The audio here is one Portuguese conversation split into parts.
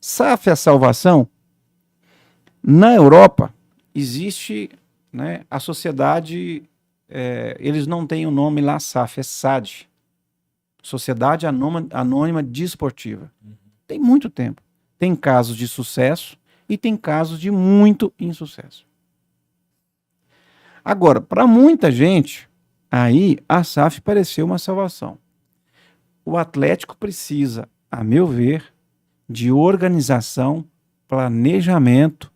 SAF é a salvação? Na Europa, existe, né, a sociedade, eles não têm o nome lá SAF, é SAD. Sociedade Anônima Desportiva. Tem muito tempo. Tem casos de sucesso e tem casos de muito insucesso. Agora, para muita gente, aí a SAF pareceu uma salvação. O Atlético precisa, a meu ver, de organização, planejamento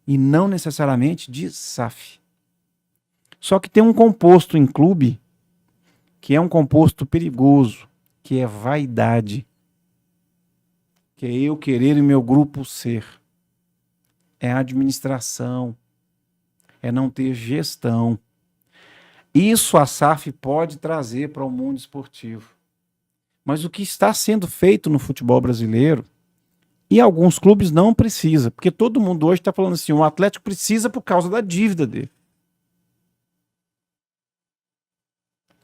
e não necessariamente de SAF. Só que tem um composto em clube que é um composto perigoso, que é vaidade, que é eu querer e meu grupo ser. É administração, é não ter gestão. Isso a SAF pode trazer para o mundo esportivo. Mas o que está sendo feito no futebol brasileiro, e alguns clubes não precisa, porque todo mundo hoje está falando assim, o Atlético precisa por causa da dívida dele.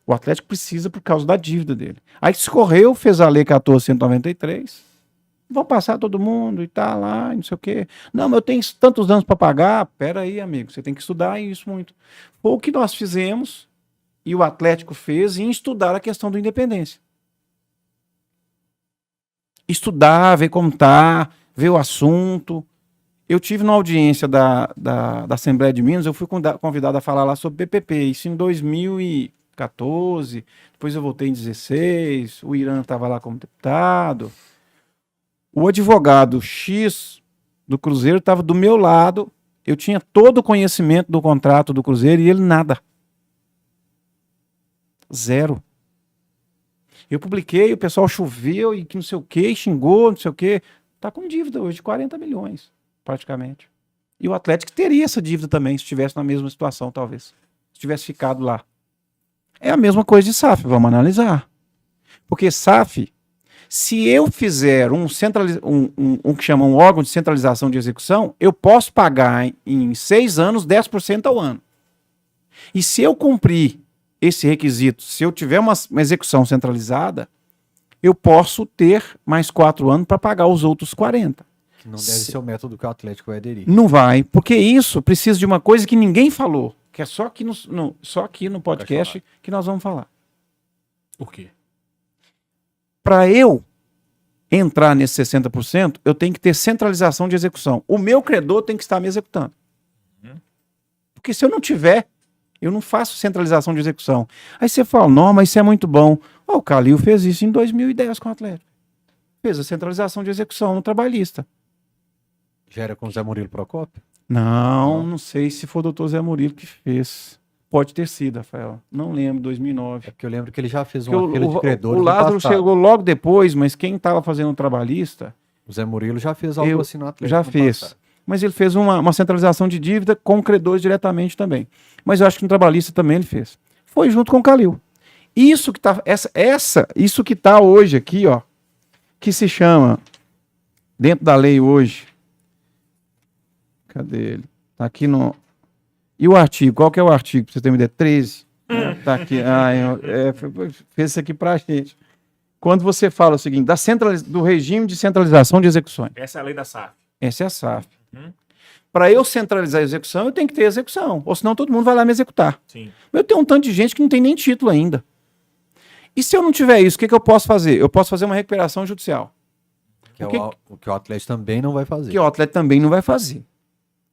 O Atlético precisa por causa da dívida dele. Aí escorreu, fez a lei 1493, vão passar todo mundo e tá lá, não sei o quê. Não, mas eu tenho tantos anos para pagar. Pera aí, amigo, você tem que estudar isso muito. Foi o que nós fizemos e o Atlético fez em estudar a questão da independência. Estudar, ver como tá, ver o assunto. Eu tive na audiência da Assembleia de Minas, eu fui convidado a falar lá sobre PPP, isso em 2014, depois eu voltei em 2016, o Irã estava lá como deputado. O advogado X do Cruzeiro estava do meu lado, eu tinha todo o conhecimento do contrato do Cruzeiro e ele nada. Zero. Eu publiquei, o pessoal choveu e que não sei o que, xingou, não sei o que. Tá com dívida hoje de 40 milhões, praticamente. E o Atlético teria essa dívida também, se estivesse na mesma situação, talvez. Se tivesse ficado lá. É a mesma coisa de SAF, vamos analisar. Porque SAF, se eu fizer um que chama um órgão de centralização de execução, eu posso pagar em 6 anos 10% ao ano. E se eu cumprir esse requisito, se eu tiver uma execução centralizada, eu posso ter mais 4 anos para pagar os outros 40. Que não deve ser o método que o Atlético vai aderir. Não vai, porque isso precisa de uma coisa que ninguém falou, que é só aqui no podcast que nós vamos falar. O quê? Para eu entrar nesse 60%, eu tenho que ter centralização de execução. O meu credor tem que estar me executando. Porque se eu não tiver, eu não faço centralização de execução. Aí você fala, não, mas isso é muito bom. O Calil fez isso em 2010 com o Atlético. Fez a centralização de execução no trabalhista. Já era com o Zé Murilo Procópio? Não sei se foi o doutor Zé Murilo que fez. Pode ter sido, Rafael. Não lembro, 2009. É porque eu lembro que ele já fez uma fila de credores. O Lázaro chegou logo depois, mas quem estava fazendo o trabalhista... O Zé Murilo já fez algo assim no Atlético. Já fez. Passado. Mas ele fez uma centralização de dívida com credores diretamente também. Mas eu acho que no trabalhista também ele fez. Foi junto com o Calil. Isso que tá, isso que tá hoje aqui, ó, que se chama, dentro da lei hoje, cadê ele? Tá aqui no... E o artigo? Qual que é o artigo? Pra você ter uma ideia? 13. Tá aqui. Fez isso aqui pra gente. Quando você fala o seguinte, do regime de centralização de execuções. Essa é a lei da SAF. Essa é a SAF. Para eu centralizar a execução, eu tenho que ter execução. Ou senão todo mundo vai lá me executar. Sim. Eu tenho um tanto de gente que não tem nem título ainda. E se eu não tiver isso, o que eu posso fazer? Eu posso fazer uma recuperação judicial. O que o Atlético também não vai fazer. Que o Atlético também não vai fazer.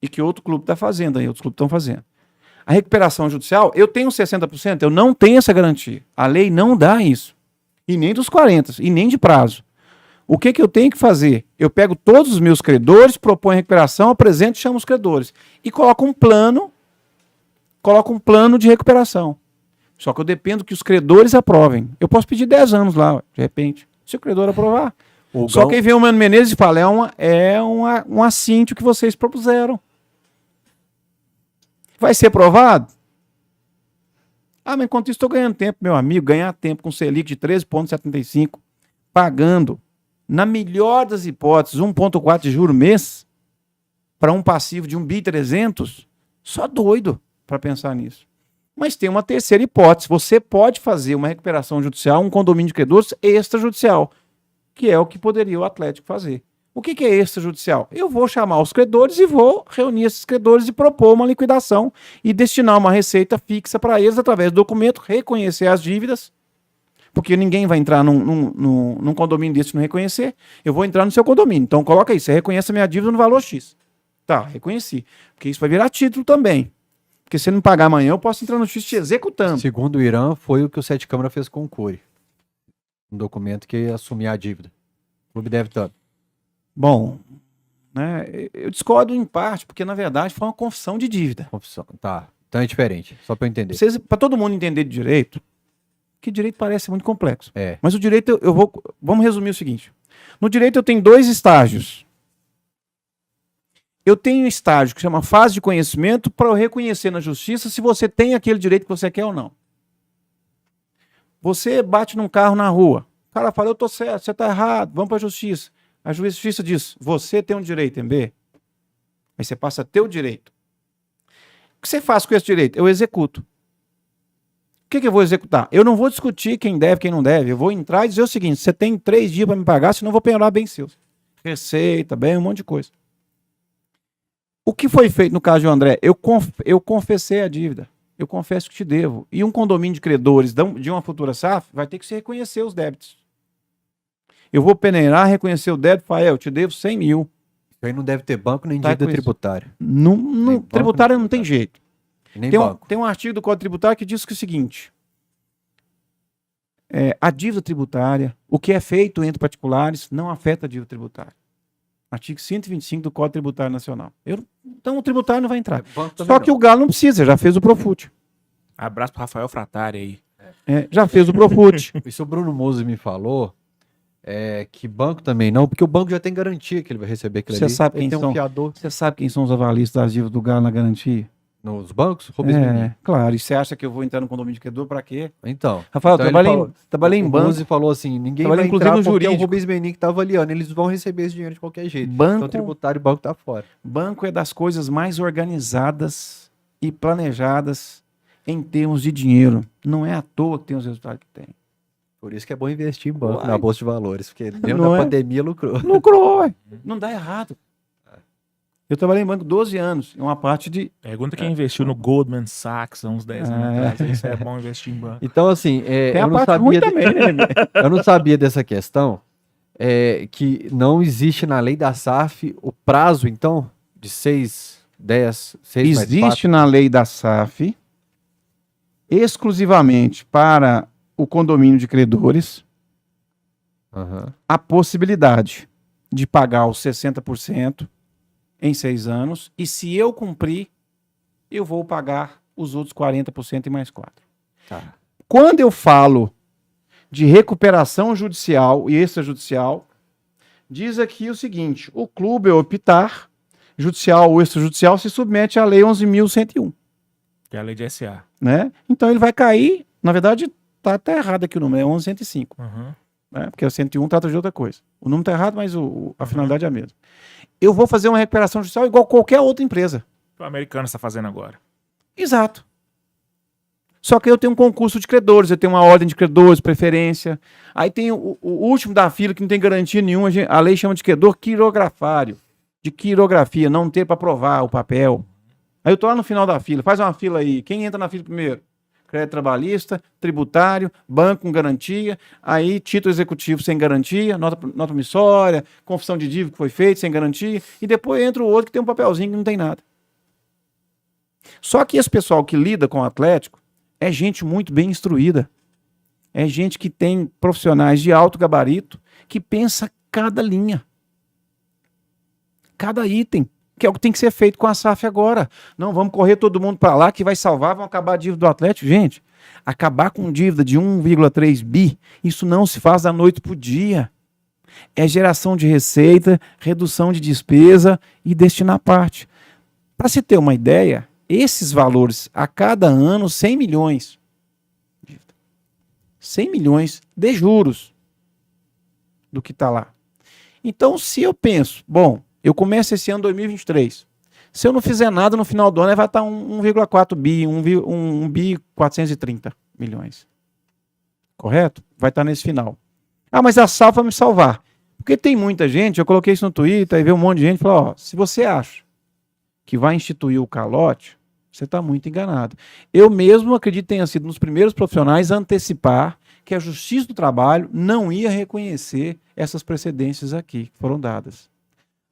E que outro clube está fazendo aí, outros clubes estão fazendo. A recuperação judicial, eu tenho 60%, eu não tenho essa garantia. A lei não dá isso. E nem dos 40%, e nem de prazo. O que eu tenho que fazer? Eu pego todos os meus credores, proponho a recuperação, apresento e chamo os credores. E coloco um plano de recuperação. Só que eu dependo que os credores aprovem. Eu posso pedir 10 anos lá, de repente. Se o credor aprovar. Só que aí vem o Mano Menezes e fala, um assíntio que vocês propuseram. Vai ser aprovado? Mas enquanto isso estou ganhando tempo, meu amigo. Ganhar tempo com Selic de 13,75, pagando, na melhor das hipóteses, 1,4 de juro mês, para um passivo de 1.300, só doido para pensar nisso. Mas tem uma terceira hipótese. Você pode fazer uma recuperação judicial, um condomínio de credores extrajudicial, que é o que poderia o Atlético fazer. O que é extrajudicial? Eu vou chamar os credores e vou reunir esses credores e propor uma liquidação e destinar uma receita fixa para eles através do documento, reconhecer as dívidas, porque ninguém vai entrar num condomínio desse e não reconhecer. Eu vou entrar no seu condomínio. Então coloca aí, você reconhece a minha dívida no valor X. Tá, reconheci. Porque isso vai virar título também. Porque se ele não pagar amanhã, eu posso entrar no X te executando. Segundo o Irã, foi o que o Sete Câmara fez com o Cury. Um documento que assumia a dívida. O clube deve tanto. Bom, né, eu discordo em parte, porque na verdade foi uma confissão de dívida. Confissão. Tá, então é diferente, só para eu entender. Para todo mundo entender de direito, que direito parece muito complexo. É. Mas o direito, vamos resumir o seguinte. No direito eu tenho 2 estágios. Eu tenho um estágio que chama fase de conhecimento para eu reconhecer na justiça se você tem aquele direito que você quer ou não. Você bate num carro na rua. O cara fala, eu tô certo, você tá errado, vamos para a justiça. A justiça diz, você tem um direito, MB. Aí você passa a ter o direito. O que você faz com esse direito? Eu executo. O que eu vou executar? Eu não vou discutir quem deve, quem não deve. Eu vou entrar e dizer o seguinte, você tem 3 dias para me pagar, senão eu vou penhorar bem seus. Receita, bem, um monte de coisa. O que foi feito no caso de André? Eu confessei a dívida. Eu confesso que te devo. E um condomínio de credores de uma futura SAF vai ter que se reconhecer os débitos. Eu vou peneirar, reconhecer o débito, falar, eu te devo 100 mil. Isso aí não deve ter banco nem Tá dívida tributária. Tributária não tem jeito. Nem Tem um artigo do Código Tributário que diz que é o seguinte, a dívida tributária, o que é feito entre particulares, não afeta a dívida tributária. Artigo 125 do Código Tributário Nacional. Então o tributário não vai entrar. Só que o Galo não precisa, já fez o Profut. Abraço pro Rafael Fratari aí. Já fez o Profut. Isso o Bruno Mose me falou, que banco também não, porque o banco já tem garantia que ele vai receber aquilo ali. Sabe quem tem são? um fiador. Você sabe quem são os avalistas das dívidas do Galo na garantia? Nos bancos? Rubens Menin. Claro. E você acha que eu vou entrar no condomínio de credor pra quê? Então. Rafael, Então trabalhei em banco. O Mose falou assim, ninguém Trabalhei, vai inclusive, entrar no porque é o jurídico. Rubens Menin que tá avaliando. Eles vão receber esse dinheiro de qualquer jeito. Banco, então tributário e banco tá fora. Banco é das coisas mais organizadas e planejadas em termos de dinheiro. Não é à toa que tem os resultados que tem. Por isso que é bom investir em banco, Uai. na Bolsa de Valores, porque dentro Não da é? pandemia lucrou. Lucrou, ué. Não dá errado. Eu trabalhei em banco 12 anos, em uma parte de... Pergunta quem investiu no Goldman Sachs há uns 10 anos atrás. Isso é bom investir em banco. Então, assim, Tem eu a não parte ruim sabia, também, né? eu não sabia dessa questão, que não existe na lei da SAF o prazo, então, de 6, 10, 6 mais 4. Existe na lei da SAF, exclusivamente para o condomínio de credores, a possibilidade de pagar os 60% em 6 anos, e se eu cumprir, eu vou pagar os outros 40% e mais 4. Tá. Quando eu falo de recuperação judicial e extrajudicial, diz aqui o seguinte, o clube ao optar, judicial ou extrajudicial, se submete à lei 11.101. Que é a lei de SA. Né? Então ele vai cair, na verdade tá até errado aqui o número, é 11.105. Né? Porque o 101 trata de outra coisa. O número tá errado, mas a finalidade é a mesma. Eu vou fazer uma recuperação judicial igual qualquer outra empresa. O americano está fazendo agora. Exato. Só que eu tenho um concurso de credores, eu tenho uma ordem de credores, preferência. Aí tem o último da fila que não tem garantia nenhuma, a lei chama de credor quirografário, de quirografia, não ter para provar o papel. Aí eu tô lá no final da fila, faz uma fila aí, quem entra na fila primeiro? Crédito trabalhista, tributário, banco com garantia, aí título executivo sem garantia, nota promissória, confissão de dívida que foi feita sem garantia, e depois entra o outro que tem um papelzinho que não tem nada. Só que esse pessoal que lida com o Atlético é gente muito bem instruída, é gente que tem profissionais de alto gabarito, que pensa cada linha, cada item, que é o que tem que ser feito com a SAF agora. Não, vamos correr todo mundo para lá que vai salvar, vão acabar a dívida do Atlético. Gente, acabar com dívida de 1,3 bi, isso não se faz da noite para o dia. É geração de receita, redução de despesa e destinar parte. Para se ter uma ideia, esses valores a cada ano, 100 milhões. 100 milhões de juros do que está lá. Então, se eu penso, bom, eu começo esse ano 2023. Se eu não fizer nada no final do ano, vai estar 1,4 bi, 1 bi 430 milhões. Correto? Vai estar nesse final. Ah, mas a SAF vai me salvar. Porque tem muita gente, eu coloquei isso no Twitter, aí veio um monte de gente e falou, ó, se você acha que vai instituir o calote, você está muito enganado. Eu mesmo acredito que tenha sido um dos primeiros profissionais a antecipar que a Justiça do Trabalho não ia reconhecer essas precedências aqui, que foram dadas.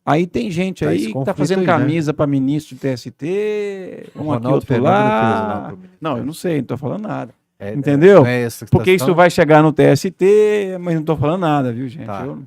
Aí tem gente aí que está fazendo aí, camisa para ministro do TST, um aqui, Ronaldo outro Fernando não fez lá. lá pro ministro. Não, eu não sei, não estou falando nada. É, Entendeu? não é essa Porque questão. isso vai chegar no TST, mas não estou falando nada, viu, gente? Tá. Eu